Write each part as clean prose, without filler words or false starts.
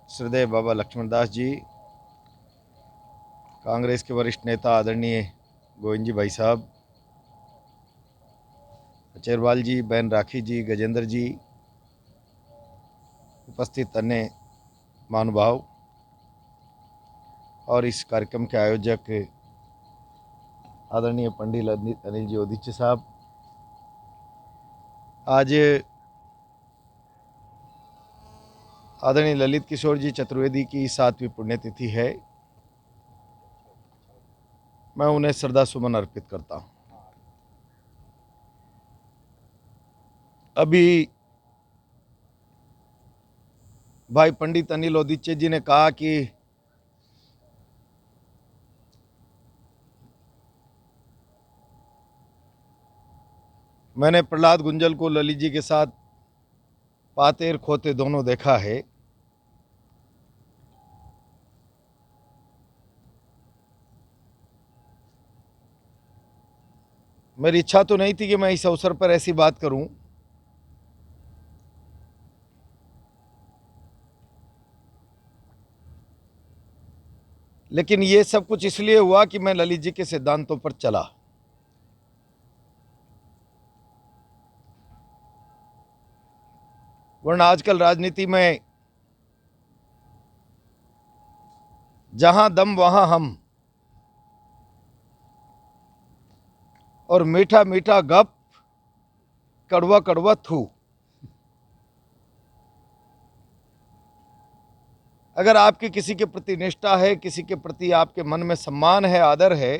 श्रद्धेय बाबा लक्ष्मणदास जी, कांग्रेस के वरिष्ठ नेता आदरणीय गोविंद जी भाई साहब, अचेरवाल जी, बहन राखी जी, गजेंद्र जी, उपस्थित अन्य महानुभाव और इस कार्यक्रम के आयोजक आदरणीय पंडित अनिल जी ओदिचे साहब, आज आदरणीय ललित किशोर जी चतुर्वेदी की 7वीं पुण्यतिथि है। मैं उन्हें श्रद्धा सुमन अर्पित करता हूँ। अभी भाई पंडित अनिल ओदिचे जी ने कहा कि मैंने प्रहलाद गुंजल को ललित जी के साथ पाते और खोते दोनों देखा है। मेरी इच्छा तो नहीं थी कि मैं इस अवसर पर ऐसी बात करूं, लेकिन ये सब कुछ इसलिए हुआ कि मैं ललित जी के सिद्धांतों पर चला। वरना आजकल राजनीति में जहां दम वहां हम और मीठा मीठा गप, कड़वा कड़वा थू। अगर आपकी किसी के प्रति निष्ठा है, किसी के प्रति आपके मन में सम्मान है, आदर है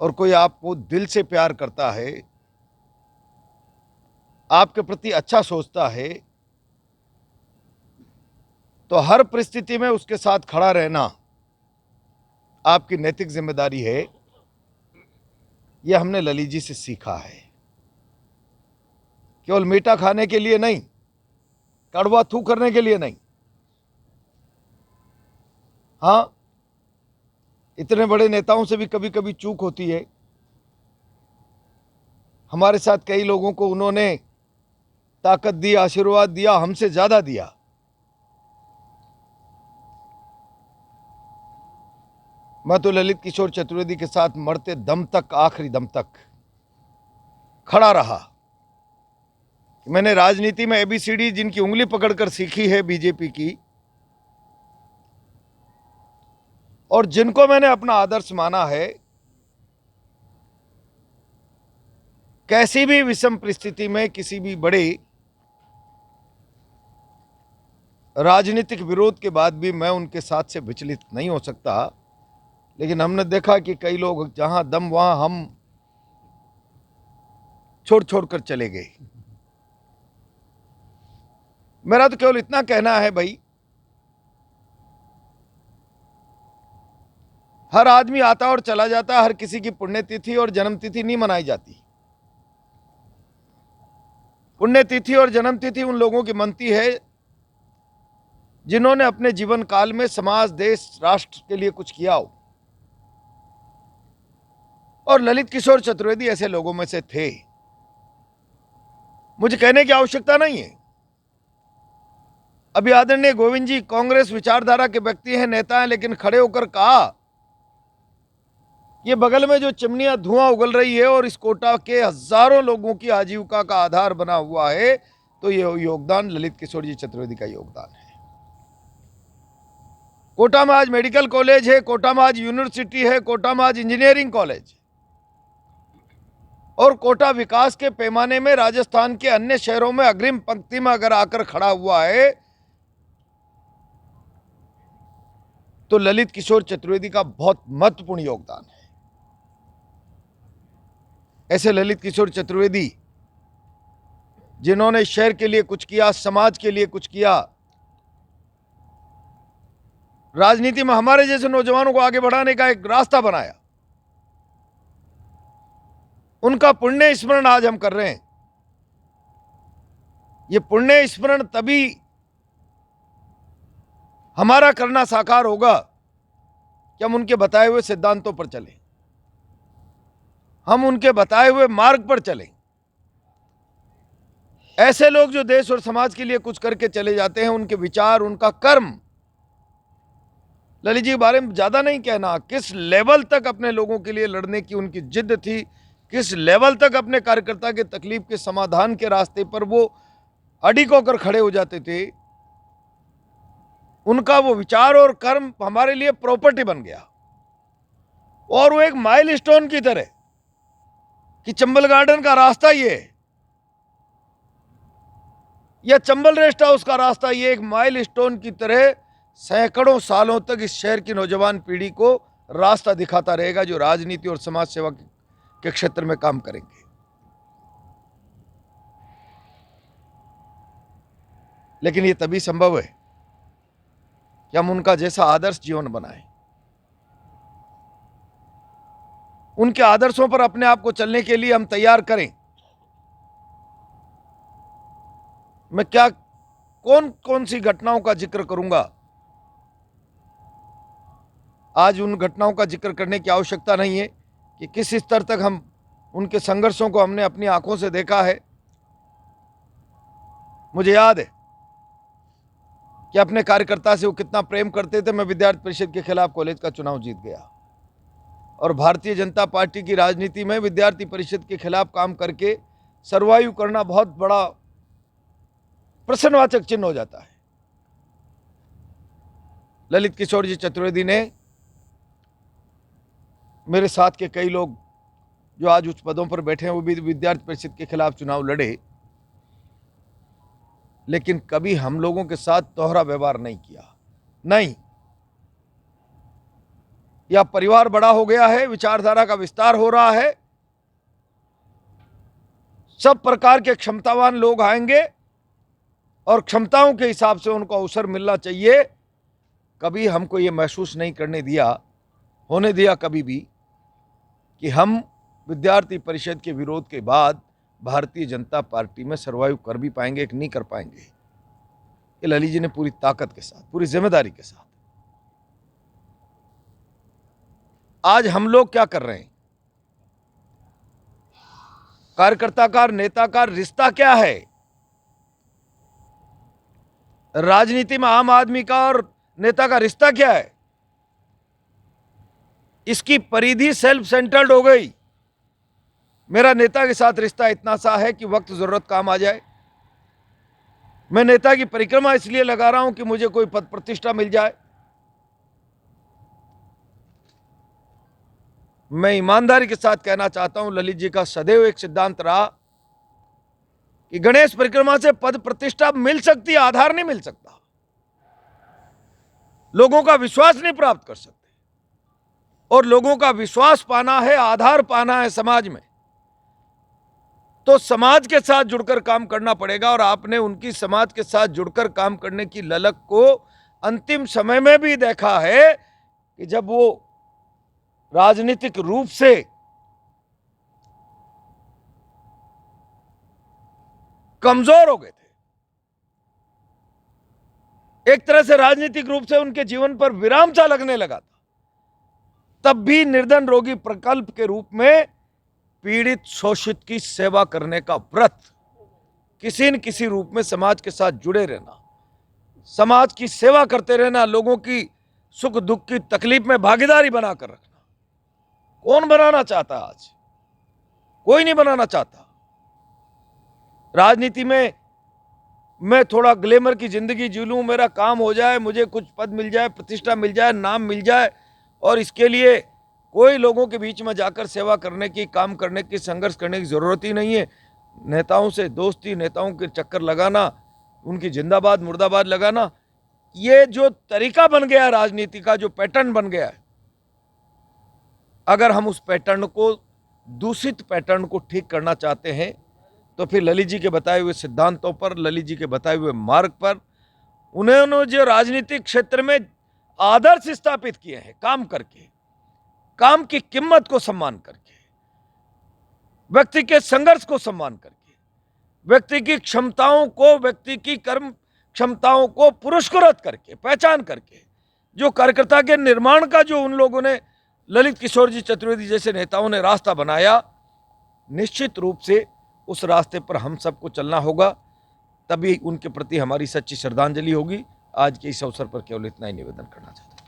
और कोई आपको दिल से प्यार करता है, आपके प्रति अच्छा सोचता है, तो हर परिस्थिति में उसके साथ खड़ा रहना आपकी नैतिक जिम्मेदारी है। यह हमने ललित जी से सीखा है। केवल मीठा खाने के लिए नहीं, कड़वा थू करने के लिए नहीं। हाँ, इतने बड़े नेताओं से भी कभी कभी चूक होती है। हमारे साथ कई लोगों को उन्होंने ताकत दी, आशीर्वाद दिया, हमसे ज्यादा दिया। मैं तो ललित किशोर चतुर्वेदी के साथ मरते दम तक, आखिरी दम तक खड़ा रहा। मैंने राजनीति में एबीसीडी जिनकी उंगली पकड़कर सीखी है बीजेपी की, और जिनको मैंने अपना आदर्श माना है, कैसी भी विषम परिस्थिति में किसी भी बड़े राजनीतिक विरोध के बाद भी मैं उनके साथ से विचलित नहीं हो सकता। लेकिन हमने देखा कि कई लोग जहां दम वहां हम छोड़ छोड़ कर चले गए। मेरा तो केवल इतना कहना है भाई, हर आदमी आता और चला जाता है, हर किसी की पुण्यतिथि और जन्मतिथि नहीं मनाई जाती। पुण्यतिथि और जन्मतिथि उन लोगों की मनती है जिन्होंने अपने जीवन काल में समाज, देश, राष्ट्र के लिए कुछ किया हो। और ललित किशोर चतुर्वेदी ऐसे लोगों में से थे। मुझे कहने की आवश्यकता नहीं है। अभी आदरणीय गोविंद जी कांग्रेस विचारधारा के व्यक्ति हैं, नेता हैं, लेकिन खड़े होकर कहा, ये बगल में जो चिमनियां धुआं उगल रही है और इस कोटा के हजारों लोगों की आजीविका का आधार बना हुआ है, तो ये योगदान ललित किशोर जी चतुर्वेदी का योगदान है। कोटा में आज मेडिकल कॉलेज है, कोटा में आज यूनिवर्सिटी है, कोटा में आज इंजीनियरिंग कॉलेज, और कोटा विकास के पैमाने में राजस्थान के अन्य शहरों में अग्रिम पंक्ति में अगर आकर खड़ा हुआ है, तो ललित किशोर चतुर्वेदी का बहुत महत्वपूर्ण योगदान है। ऐसे ललित किशोर चतुर्वेदी जिन्होंने शहर के लिए कुछ किया, समाज के लिए कुछ किया, राजनीति में हमारे जैसे नौजवानों को आगे बढ़ाने का एक रास्ता बनाया, उनका पुण्य स्मरण आज हम कर रहे हैं। ये पुण्य स्मरण तभी हमारा करना साकार होगा कि हम उनके बताए हुए सिद्धांतों पर चलें, हम उनके बताए हुए मार्ग पर चलें। ऐसे लोग जो देश और समाज के लिए कुछ करके चले जाते हैं, उनके विचार, उनका कर्म, ललित जी के बारे में ज्यादा नहीं कहना, किस लेवल तक अपने लोगों के लिए लड़ने की उनकी जिद थी, किस लेवल तक अपने कार्यकर्ता के तकलीफ के समाधान के रास्ते पर वो अडिग होकर खड़े हो जाते थे। उनका वो विचार और कर्म हमारे लिए प्रॉपर्टी बन गया, और वो एक माइलस्टोन की तरह कि चंबल गार्डन का रास्ता ये या चंबल रेस्ट हाउस का रास्ता, ये एक माइलस्टोन की तरह सैकड़ों सालों तक इस शहर की नौजवान पीढ़ी को रास्ता दिखाता रहेगा, जो राजनीति और समाज सेवा के क्षेत्र में काम करेंगे। लेकिन ये तभी संभव है कि हम उनका जैसा आदर्श जीवन बनाएं, उनके आदर्शों पर अपने आप को चलने के लिए हम तैयार करें। मैं क्या कौन कौन सी घटनाओं का जिक्र करूंगा, आज उन घटनाओं का जिक्र करने की आवश्यकता नहीं है कि किस स्तर तक हम उनके संघर्षों को हमने अपनी आंखों से देखा है। मुझे याद है कि अपने कार्यकर्ता से वो कितना प्रेम करते थे। मैं विद्यार्थी परिषद के खिलाफ कॉलेज का चुनाव जीत गया, और भारतीय जनता पार्टी की राजनीति में विद्यार्थी परिषद के खिलाफ काम करके सर्वाइव करना बहुत बड़ा प्रश्नवाचक चिन्ह हो जाता है। ललित किशोर जी चतुर्वेदी ने, मेरे साथ के कई लोग जो आज उच्च पदों पर बैठे हैं, वो भी विद्यार्थी परिषद के खिलाफ चुनाव लड़े, लेकिन कभी हम लोगों के साथ दोहरा व्यवहार नहीं किया। नहीं, या परिवार बड़ा हो गया है, विचारधारा का विस्तार हो रहा है, सब प्रकार के क्षमतावान लोग आएंगे और क्षमताओं के हिसाब से उनको अवसर मिलना चाहिए। कभी हमको ये महसूस नहीं होने दिया कभी भी कि हम विद्यार्थी परिषद के विरोध के बाद भारतीय जनता पार्टी में सर्वाइव कर भी पाएंगे कि नहीं कर पाएंगे। ये ललित जी ने पूरी ताकत के साथ, पूरी जिम्मेदारी के साथ। आज हम लोग क्या कर रहे हैं, कार्यकर्ता का, नेता का रिश्ता क्या है, राजनीति में आम आदमी का और नेता का रिश्ता क्या है, इसकी परिधि सेल्फ सेंटर्ड हो गई। मेरा नेता के साथ रिश्ता इतना सा है कि वक्त जरूरत काम आ जाए। मैं नेता की परिक्रमा इसलिए लगा रहा हूं कि मुझे कोई पद प्रतिष्ठा मिल जाए। मैं ईमानदारी के साथ कहना चाहता हूं, ललित जी का सदैव एक सिद्धांत रहा कि गणेश परिक्रमा से पद प्रतिष्ठा मिल सकती है, आधार नहीं मिल सकता। लोगों का विश्वास नहीं प्राप्त कर सकते, और लोगों का विश्वास पाना है, आधार पाना है समाज में, तो समाज के साथ जुड़कर काम करना पड़ेगा। और आपने उनकी समाज के साथ जुड़कर काम करने की ललक को अंतिम समय में भी देखा है कि जब वो राजनीतिक रूप से कमजोर हो गए थे, एक तरह से राजनीतिक रूप से उनके जीवन पर विराम सा लगने लगा था, तब भी निर्धन रोगी प्रकल्प के रूप में पीड़ित शोषित की सेवा करने का व्रत, किसी न किसी रूप में समाज के साथ जुड़े रहना, समाज की सेवा करते रहना, लोगों की सुख दुख की तकलीफ में भागीदारी बनाकर रखना। कौन बनाना चाहता आज? कोई नहीं बनाना चाहता। राजनीति में मैं थोड़ा ग्लैमर की जिंदगी जी लूं, मेरा काम हो जाए, मुझे कुछ पद मिल जाए, प्रतिष्ठा मिल जाए, नाम मिल जाए, और इसके लिए कोई लोगों के बीच में जाकर सेवा करने की, काम करने की, संघर्ष करने की जरूरत ही नहीं है। नेताओं से दोस्ती, नेताओं के चक्कर लगाना, उनकी जिंदाबाद मुर्दाबाद लगाना, ये जो तरीका बन गया है राजनीति का, जो पैटर्न बन गया है, अगर हम उस पैटर्न को, दूषित पैटर्न को ठीक करना चाहते हैं, तो फिर ललित जी के बताए हुए सिद्धांतों पर, ललित जी के बताए हुए मार्ग पर, उन्होंने जो राजनीतिक क्षेत्र में आदर्श स्थापित किए हैं, काम करके, काम की कीमत को सम्मान करके, व्यक्ति के संघर्ष को सम्मान करके, व्यक्ति की क्षमताओं को, व्यक्ति की कर्म क्षमताओं को पुरस्कृत करके, पहचान करके, जो कार्यकर्ता के निर्माण का जो उन लोगों ने, ललित किशोर जी चतुर्वेदी जैसे नेताओं ने रास्ता बनाया, निश्चित रूप से उस रास्ते पर हम सबको चलना होगा। तभी उनके प्रति हमारी सच्ची श्रद्धांजलि होगी। आज के इस अवसर पर केवल इतना ही निवेदन करना चाहता हूँ।